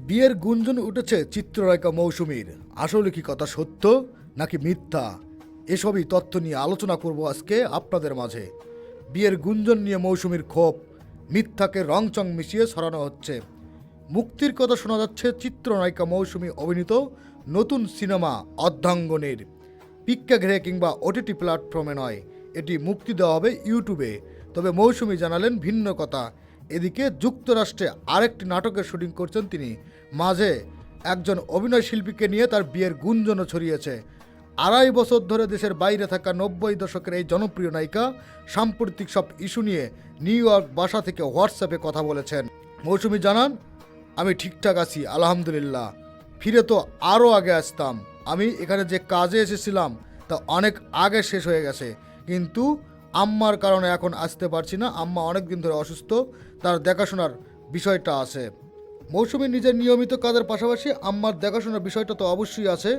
বিয়ের গুঞ্জন উঠেছে চিত্রনায়িকা মৌসুমীর। আসলে কি কথা সত্য নাকি মিথ্যা, এসবই তথ্য নিয়ে আলোচনা করব আজকে আপনাদের মাঝে। বিয়ের গুঞ্জন নিয়ে মৌসুমীর ক্ষোভ, মিথ্যাকে রংচং মিশিয়ে ছড়ানো হচ্ছে। মুক্তির কথা শোনা যাচ্ছে চিত্রনায়িকা মৌসুমী অভিনীত নতুন সিনেমা অর্ধাঙ্গনের। প্রেক্ষাগৃহে কিংবা ওটিটি প্ল্যাটফর্মে নয়, এটি মুক্তি দেওয়া হবে ইউটিউবে। তবে মৌসুমী জানালেন ভিন্ন কথা। এদিকে যুক্তরাষ্ট্রে আরেকটি নাটকের শুটিং করছেন তিনি। মাঝে একজন অভিনয় শিল্পীকে নিয়ে তার বিয়ের গুঞ্জনও ছড়িয়েছে। 2.5 বছর ধরে দেশের বাইরে থাকা 90 দশকের এই জনপ্রিয় নায়িকা সাম্প্রতিক সব ইস্যু নিয়ে নিউ ইয়র্ক বাসা থেকে হোয়াটসঅ্যাপে কথা বলেছেন। মৌসুমী জানান, আমি ঠিকঠাক আছি আলহামদুলিল্লাহ, ফিরে তো আরও আগে আসতাম। আমি এখানে যে কাজে এসেছিলাম তা অনেক আগে শেষ হয়ে গেছে, কিন্তু আম্মার কারণে এখন আসতে পারছি না। আম্মা অনেক দিন ধরে অসুস্থ, তার দেখাশোনার বিষয়টা আছে। মৌসুমী নিজের নিয়মিত কাজের পাশাপাশি আম্মার দেখাশোনার বিষয়টা তো অবশ্যই আছে।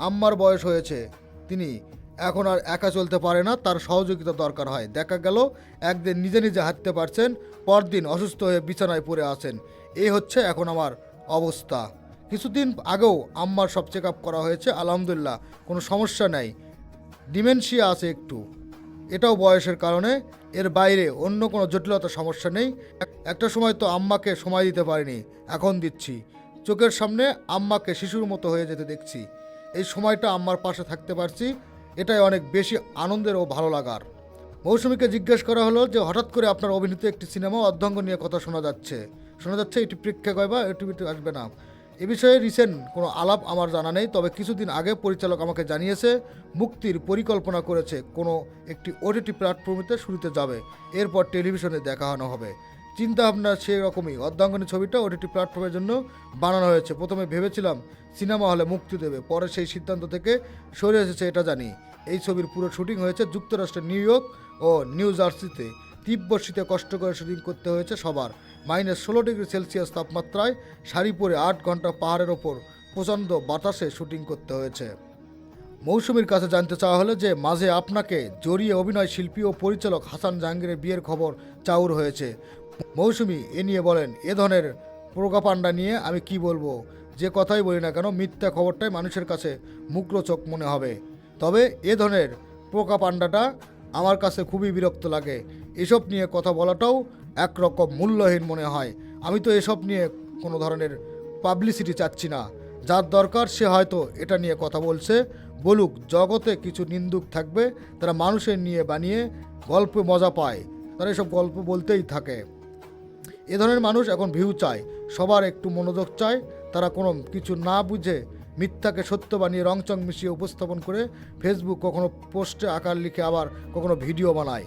আম্মার বয়স হয়েছে, তিনি এখন আর একা চলতে পারে না, তার সহযোগিতা দরকার হয়। দেখা গেল একদিন নিজে নিজে হাঁটতে পারছেন, পরদিন অসুস্থ হয়ে বিছানায় পড়ে আছেন। এই হচ্ছে এখন আমার অবস্থা। কিছুদিন আগেও আম্মার সব চেক আপ করা হয়েছে, আলহামদুলিল্লাহ কোনো সমস্যা নেই। ডিমেনশিয়া আছে একটু, এটাও বয়সের কারণে, এর বাইরে অন্য কোনো জটিলতা সমস্যা নেই। একটা সময় তো আম্মাকে সময় দিতে পারিনি, এখন দিচ্ছি। চোখের সামনে আম্মাকে শিশুর মতো হয়ে যেতে দেখছি। এই সময়টা আম্মার পাশে থাকতে পারছি, এটাই অনেক বেশি আনন্দের ও ভালো লাগার। মৌসুমীকে জিজ্ঞেস করা হলো যে হঠাৎ করে আপনার অভিনীত একটি সিনেমা অর্ধাঙ্গ নিয়ে কথা শোনা যাচ্ছে এটি প্রেক্ষাগৃহে বা ইউটিউবে আসবে না। এ বিষয়ে রিসেন্ট কোনো আলাপ আমার জানা নেই, তবে কিছুদিন আগে পরিচালক আমাকে জানিয়েছে মুক্তির পরিকল্পনা করেছে, কোনো একটি ওটিটি প্ল্যাটফর্মেতে শুরুতে যাবে, এরপর টেলিভিশনে দেখানো হবে। চিন্তা ভাবনা সেরকমই। অর্ধাঙ্গনী ছবিটা ওটিটি প্ল্যাটফর্মের জন্য বানানো হয়েছে। প্রথমে ভেবেছিলাম সিনেমা হলে মুক্তি দেবে, পরে সেই সিদ্ধান্ত থেকে সরে এসেছে এটা জানি। এই ছবির পুরো শুটিং হয়েছে যুক্তরাষ্ট্রের নিউ ইয়র্ক ও নিউ জার্সিতে। তীব্র শীতে কষ্ট করে শুটিং করতে হয়েছে সবার। -16 ডিগ্রি সেলসিয়াস তাপমাত্রায় শাড়ি পরে 8 ঘন্টা পাহাড়ের ওপর প্রচণ্ড বাতাসে শুটিং করতে হয়েছে। মৌসুমীর কাছে জানতে চাওয়া হলো যে মাঝে আপনাকে জড়িয়ে অভিনয় শিল্পী ও পরিচালক হাসান জাহাঙ্গীরের বিয়ের খবর চাউর হয়েছে। মৌসুমী এ নিয়ে বলেন, এ ধরনের প্রোপাগান্ডা নিয়ে আমি কি বলবো, যে কথাই বলি না কেন মিথ্যা খবরটাই মানুষের কাছে মুখরোচক মনে হবে। তবে এ ধরনের প্রোপাগান্ডাটা আমার কাছে খুবই বিরক্ত লাগে। এসব নিয়ে কথা বলাটাও একরকম মূল্যহীন মনে হয়। আমি তো এসব নিয়ে কোনো ধরনের পাবলিসিটি চাচ্ছি না। যার দরকার সে হয়তো এটা নিয়ে কথা বলছে, বলুক। জগতে কিছু নিন্দুক থাকবে, তারা মানুষের নিয়ে বানিয়ে গল্পে মজা পায়, তারা এসব গল্প বলতেই থাকে। এ ধরনের মানুষ এখন ভিউ চায়, সবার একটু মনোযোগ চায়। তারা কোনো কিছু না বুঝে মিথ্যাকে সত্য বানিয়ে রংচং মিশিয়ে উপস্থাপন করে ফেসবুক কখনো পোস্টে আকার লিখে, আবার কখনো ভিডিও বানায়।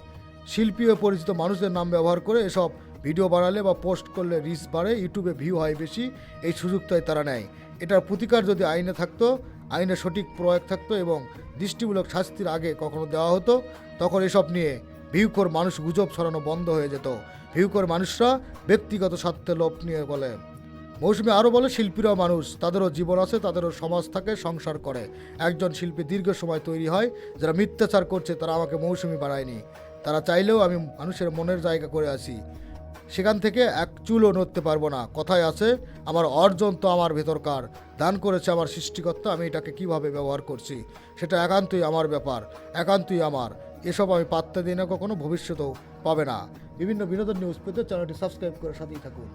শিল্পী ও পরিচিত মানুষদের নাম ব্যবহার করে এসব ভিডিও বানালে বা পোস্ট করলে রিচ বাড়ে, ইউটিউবে ভিউ হয় বেশি, এই সুযোগটাই তারা নেয়। এটার প্রতিকার যদি আইনে থাকতো, আইনের সঠিক প্রয়োগ থাকতো এবং দৃষ্টিমূলক শাস্তির আগে কখনো দেওয়া হতো, তখন এসব নিয়ে ভিউকর মানুষ গুজব ছড়ানো বন্ধ হয়ে যেত। ভিউকর মানুষরা ব্যক্তিগত স্বার্থে লোভ নিয়ে বলে। মৌসুমী আরও বলে, শিল্পীরাও মানুষ, তাদেরও জীবন আছে, তাদেরও সমাজ থাকে, সংসার করে। একজন শিল্পী দীর্ঘ সময় তৈরি হয়। যারা মিথ্যাচার করছে তারা আমাকে মৌসুমী বানায়নি। তারা চাইলেও আমি মানুষের মনের জায়গা করে আছি, সেখান থেকে এক চুলও নড়তে পারবো না। কথায় আছে, আমার অর্জন তো আমার ভেতরকার, দান করেছে আমার সৃষ্টিকর্তা, আমি এটাকে কিভাবে ব্যবহার করছি সেটা একান্তই আমার ব্যাপার, একান্তই আমার। এসব আমি পাত্তা দিই না, কখনো ভবিষ্যতেও পাবে না। বিভিন্ন বিনোদন নিউজ পেতে চ্যানেলটি সাবস্ক্রাইব করে সাথেই থাকুন।